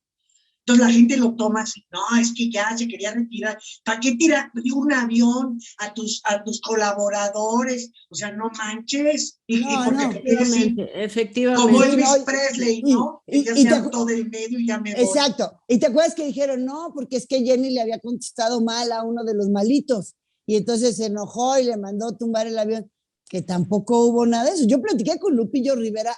Entonces la gente lo toma así, no, es que ya se quería retirar. ¿Para qué tirar un avión a tus colaboradores? O sea, no manches. Y porque efectivamente. como Elvis Presley, ¿no? Ella se hartó del medio y ya me voy. Exacto. Y te acuerdas que dijeron, no, porque es que Jenny le había contestado mal a uno de los malitos. Y entonces se enojó y le mandó tumbar el avión, que tampoco hubo nada de eso. Yo platiqué con Lupillo Rivera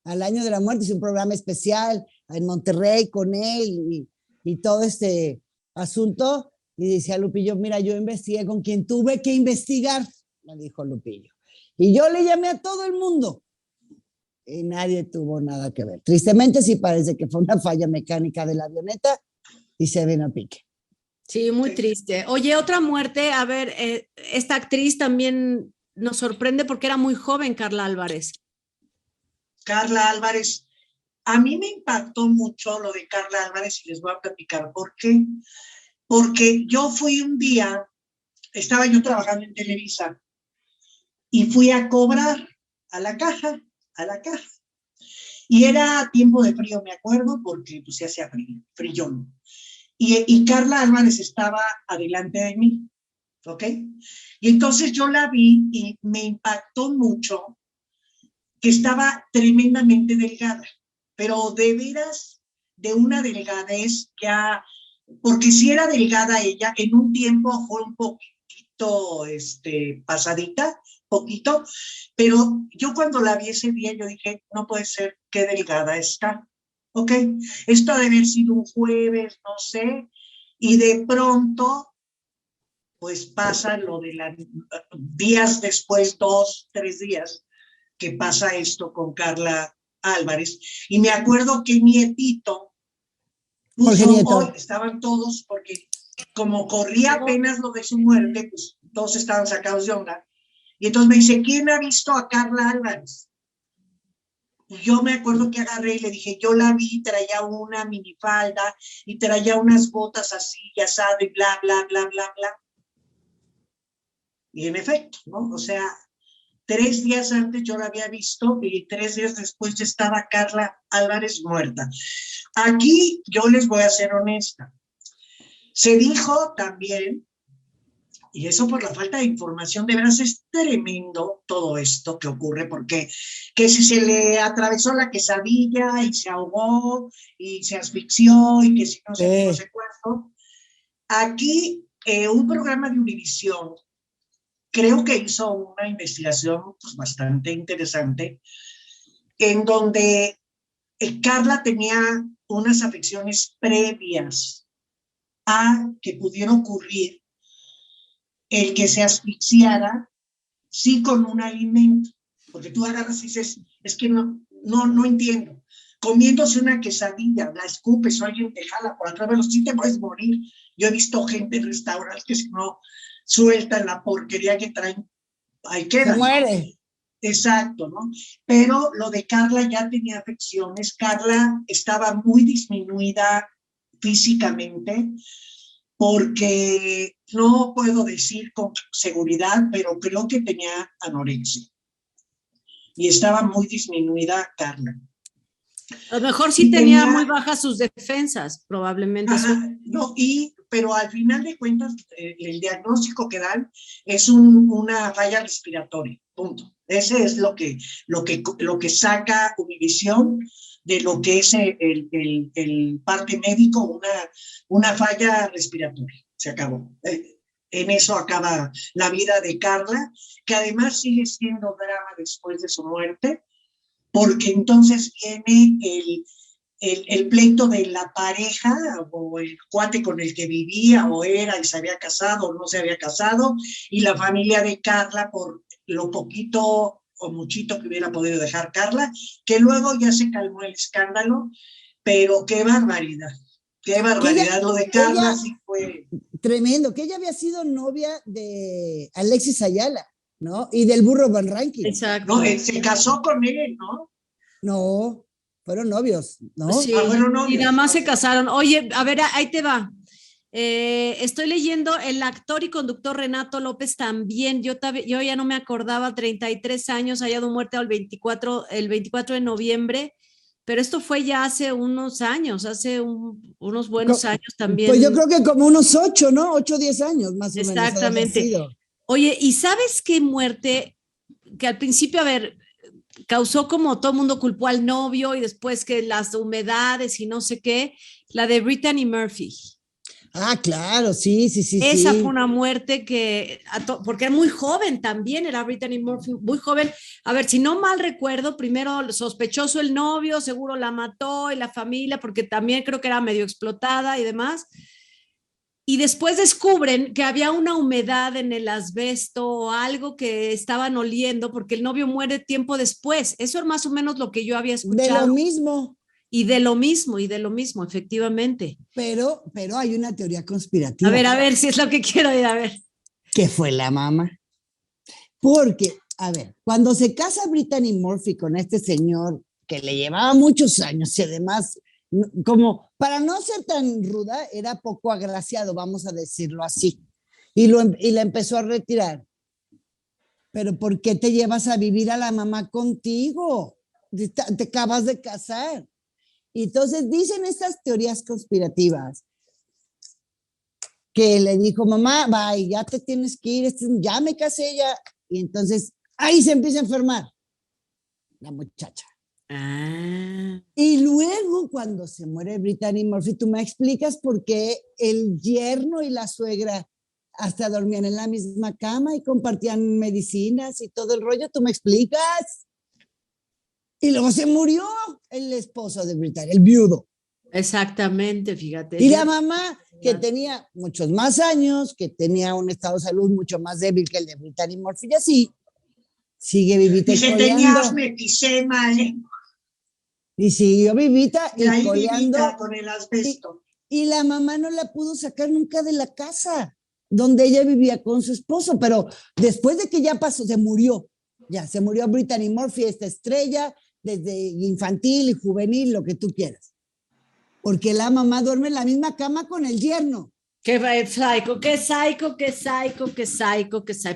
al año de la muerte, hice un programa especial en Monterrey con él y todo este asunto. Y decía Lupillo, mira, yo investigué con quien tuve que investigar, me dijo Lupillo. Y yo le llamé a todo el mundo y nadie tuvo nada que ver. Tristemente sí parece que fue una falla mecánica de la avioneta y se vino a pique. Sí, muy triste. Oye, otra muerte, a ver, esta actriz también nos sorprende porque era muy joven, Carla Álvarez. Carla Álvarez, a mí me impactó mucho lo de Carla Álvarez y les voy a platicar por qué. Porque yo fui un día, estaba yo trabajando en Televisa y fui a cobrar a la caja. Y era tiempo de frío, me acuerdo, porque pues se hacía frío. Y Carla Álvarez estaba adelante de mí, ¿ok? Y entonces yo la vi y me impactó mucho que estaba tremendamente delgada, pero de veras, de una delgadez ya, porque si era delgada ella, en un tiempo fue un poquito pasadita, poquito, pero yo cuando la vi ese día, yo dije, no puede ser, qué delgada está. Ok, esto ha de haber sido un jueves, no sé, y de pronto, pues pasa lo de días después, 2, 3 días, que pasa esto con Carla Álvarez, y me acuerdo que Nietito puso, hoy estaban todos, porque como corría apenas lo de su muerte, pues todos estaban sacados de onda, y entonces me dice, ¿quién ha visto a Carla Álvarez? Yo me acuerdo que agarré y le dije, yo la vi, traía una minifalda y traía unas botas así, ya sabes, bla, bla, bla, bla, bla. Y en efecto, ¿no? O sea, 3 días antes yo la había visto y 3 días después ya estaba Carla Álvarez muerta. Aquí yo les voy a ser honesta. Se dijo también, y eso por la falta de información, de veras es tremendo todo esto que ocurre, porque que si se le atravesó la quesadilla y se ahogó y se asfixió y que si no sé, no sé cuánto. Aquí un programa de Univisión creo que hizo una investigación pues, bastante interesante en donde Carla tenía unas afecciones previas a que pudiera ocurrir el que se asfixiara, sí con un alimento, porque tú agarras y dices, es que no entiendo, comiéndose una quesadilla, la escupes o alguien te jala por atrás, pero sí te puedes morir. Yo he visto gente en restaurantes que si no sueltan la porquería que traen, ahí queda. Se muere. Exacto, ¿no? Pero lo de Carla ya tenía afecciones, Carla estaba muy disminuida físicamente, porque no puedo decir con seguridad, pero creo que tenía anorexia. Y estaba muy disminuida Carla. A lo mejor sí tenía muy bajas sus defensas, probablemente. No, pero al final de cuentas, el diagnóstico que dan es una falla respiratoria, punto. Ese es lo que saca Univisión de lo que es el parte médico, una falla respiratoria. Se acabó. En eso acaba la vida de Carla, que además sigue siendo drama después de su muerte, porque entonces viene el pleito de la pareja o el cuate con el que vivía o era y se había casado o no se había casado, y la familia de Carla por lo poquito o muchito que hubiera podido dejar Carla, que luego ya se calmó el escándalo, pero qué barbaridad lo de Carla sí fue tremendo, que ella había sido novia de Alexis Ayala, ¿no? Y del burro Van Rankin. Exacto. No, se casó con él, ¿no? No, fueron novios, ¿no? Sí, fueron novios. Y nada más se casaron. Oye, a ver, ahí te va. Estoy leyendo el actor y conductor Renato López también. Yo ya no me acordaba, 33 años, hallado muerto el 24 de noviembre, pero esto fue ya hace unos años, unos buenos años también. Pues yo creo que como unos 8, ¿no? 8 o 10 años más o menos. Exactamente. Oye, ¿y sabes qué muerte? Que al principio, a ver, causó como todo el mundo culpó al novio y después que las humedades y no sé qué, la de Brittany Murphy. Ah, claro, sí. Esa fue una muerte porque era muy joven también, era Brittany Murphy, muy joven. A ver, si no mal recuerdo, primero sospechoso el novio, seguro la mató y la familia, porque también creo que era medio explotada y demás. Y después descubren que había una humedad en el asbesto o algo que estaban oliendo porque el novio muere tiempo después. Eso es más o menos lo que yo había escuchado. De lo mismo. Y de lo mismo, efectivamente. Pero hay una teoría conspirativa. A ver, si es lo que quiero ir a ver. Que fue la mamá. Porque, a ver, cuando se casa Brittany Murphy con este señor que le llevaba muchos años y además, como para no ser tan ruda, era poco agraciado, vamos a decirlo así. Y la empezó a retirar. Pero ¿por qué te llevas a vivir a la mamá contigo? Te acabas de casar. Y entonces dicen estas teorías conspirativas que le dijo, mamá, bye, ya te tienes que ir, ya me casé ya. Y entonces ahí se empieza a enfermar la muchacha. Y luego cuando se muere Brittany Murphy, tú me explicas por qué el yerno y la suegra hasta dormían en la misma cama y compartían medicinas y todo el rollo, ¿tú me explicas? Y luego se murió el esposo de Brittany, el viudo. Exactamente, fíjate. Y la mamá, que tenía muchos más años, que tenía un estado de salud mucho más débil que el de Brittany Murphy, y así, sigue vivita y coleando. tenía asmeticema, Y siguió vivita y ahí coleando. Vivita con el asbesto. Y la mamá no la pudo sacar nunca de la casa donde ella vivía con su esposo, pero después de que ya pasó, se murió Brittany Murphy, esta estrella, desde infantil y juvenil, lo que tú quieras. Porque la mamá duerme en la misma cama con el yerno. Qué psycho.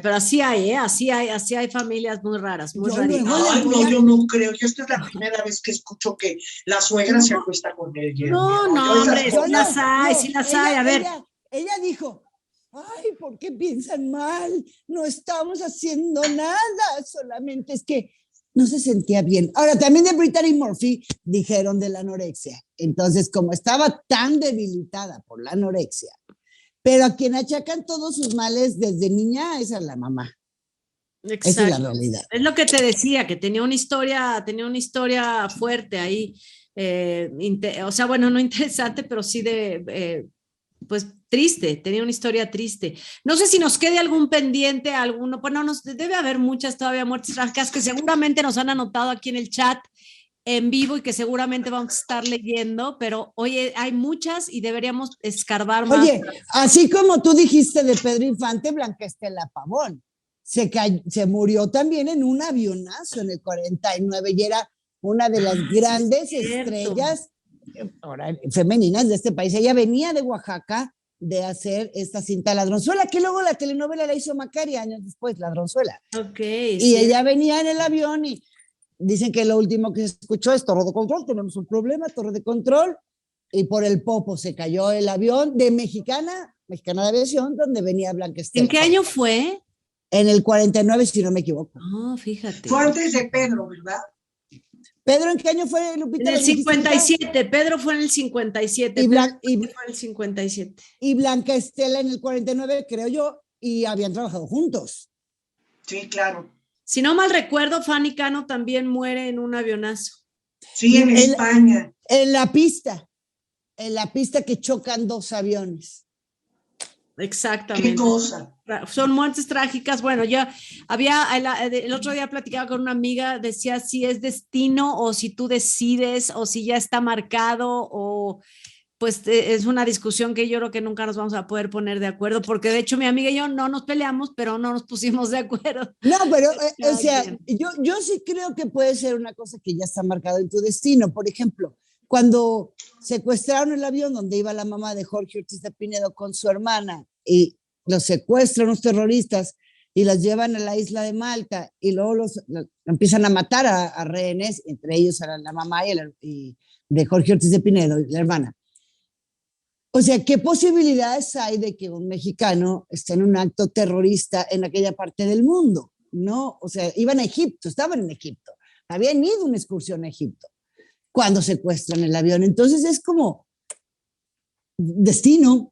Pero así hay familias muy raras, muy raras. No, yo no creo. Yo esta es la primera vez que escucho que la suegra se acuesta con el yerno. No, hombre, sí las hay, a ver. Ella dijo, ay, ¿por qué piensan mal? No estamos haciendo nada, solamente es que no se sentía bien. Ahora, también de Brittany Murphy dijeron de la anorexia. Entonces, como estaba tan debilitada por la anorexia, pero a quien achacan todos sus males desde niña, esa es la mamá. Exacto. Esa es la realidad. Es lo que te decía, que tenía una historia fuerte ahí. O sea, bueno, no interesante, pero sí pues triste, tenía una historia triste. No sé si nos quede algún pendiente, bueno, debe haber muchas todavía muertes trágicas que seguramente nos han anotado aquí en el chat en vivo y que seguramente vamos a estar leyendo, pero oye, hay muchas y deberíamos escarbar más. Oye, así como tú dijiste de Pedro Infante, Blanca Estela Pavón, se murió también en un avionazo en el 49 y era una de las grandes estrellas femeninas de este país. Ella venía de Oaxaca de hacer esta cinta Ladronzuela, que luego la telenovela la hizo Macari años después, Ladronzuela. Okay, y ella venía en el avión y dicen que lo último que se escuchó es torre de control, tenemos un problema, torre de control, y por el popo se cayó el avión de Mexicana de Aviación, donde venía Blanca Estela. ¿En qué año fue? En el 49, si no me equivoco. Fíjate. Fue antes de Pedro, ¿verdad? ¿Pedro en qué año fue, Lupita? En el 57, Pedro fue en el 57. Y fue en el 57. Y Blanca Estela en el 49, creo yo, y habían trabajado juntos. Sí, claro. Si no mal recuerdo, Fanny Cano también muere en un avionazo. Sí, en España. En la pista que chocan dos aviones. Exactamente. ¿Qué cosa? Son muertes trágicas. Bueno, yo el otro día platicaba con una amiga, decía si es destino o si tú decides o si ya está marcado pues es una discusión que yo creo que nunca nos vamos a poder poner de acuerdo, porque de hecho mi amiga y yo no nos peleamos, pero no nos pusimos de acuerdo. No, pero, o sea, yo sí creo que puede ser una cosa que ya está marcada en tu destino. Por ejemplo, cuando secuestraron el avión donde iba la mamá de Jorge Ortiz de Pinedo con su hermana y los secuestran los terroristas y las llevan a la isla de Malta y luego los empiezan a matar a rehenes, entre ellos a la mamá y de Jorge Ortiz de Pinedo, la hermana. O sea, ¿qué posibilidades hay de que un mexicano esté en un acto terrorista en aquella parte del mundo? No, o sea, iban a Egipto, estaban en Egipto, habían ido a una excursión a Egipto cuando secuestran el avión. Entonces es como destino.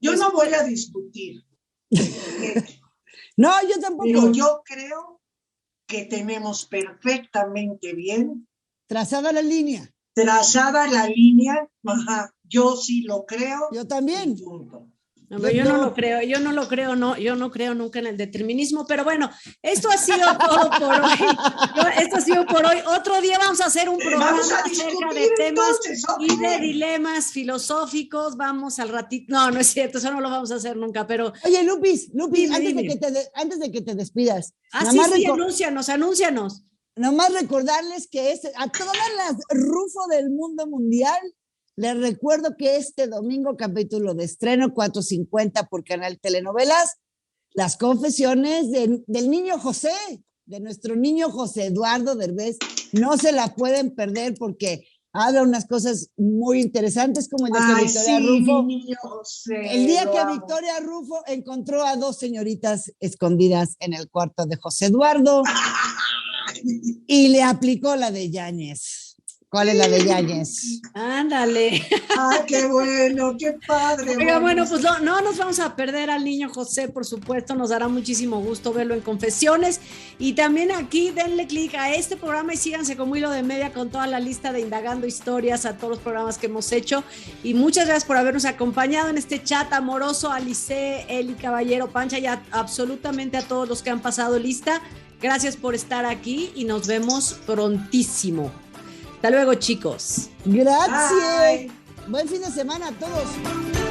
Yo no voy a discutir. No, yo tampoco. Pero yo creo que tenemos perfectamente bien trazada la línea. Trazada la línea, ajá, yo sí lo creo. Yo también. No, pero yo no lo creo, yo no creo nunca en el determinismo, pero bueno, esto ha sido todo por hoy. Esto ha sido por hoy. Otro día vamos a hacer un programa acerca de temas y de dilemas filosóficos. Vamos al ratito. No es cierto, eso no lo vamos a hacer nunca, pero. Oye, Lupis, antes de que te despidas. Sí, anúncianos. Nomás recordarles que a todas las Rufo del mundo mundial, les recuerdo que este domingo, capítulo de estreno, 4:50 por Canal Telenovelas, las confesiones del niño José, de nuestro niño José Eduardo Derbez. No se la pueden perder porque habla unas cosas muy interesantes, como el de que Victoria Rufo. Niño José, el día que Victoria Rufo encontró a 2 señoritas escondidas en el cuarto de José Eduardo y le aplicó la de Yáñez. ¿Cuál es la de Yáñez? Ándale. ¡Ah, qué bueno, qué padre! Oiga, bueno, pues no nos vamos a perder al niño José, por supuesto, nos dará muchísimo gusto verlo en Confesiones. Y también aquí denle clic a este programa y síganse como Hilo de Media con toda la lista de Indagando Historias, a todos los programas que hemos hecho. Y muchas gracias por habernos acompañado en este chat amoroso, Alice, Eli Caballero, Pancha y absolutamente a todos los que han pasado lista. Gracias por estar aquí y nos vemos prontísimo. Hasta luego, chicos. Gracias. Bye. Buen fin de semana a todos.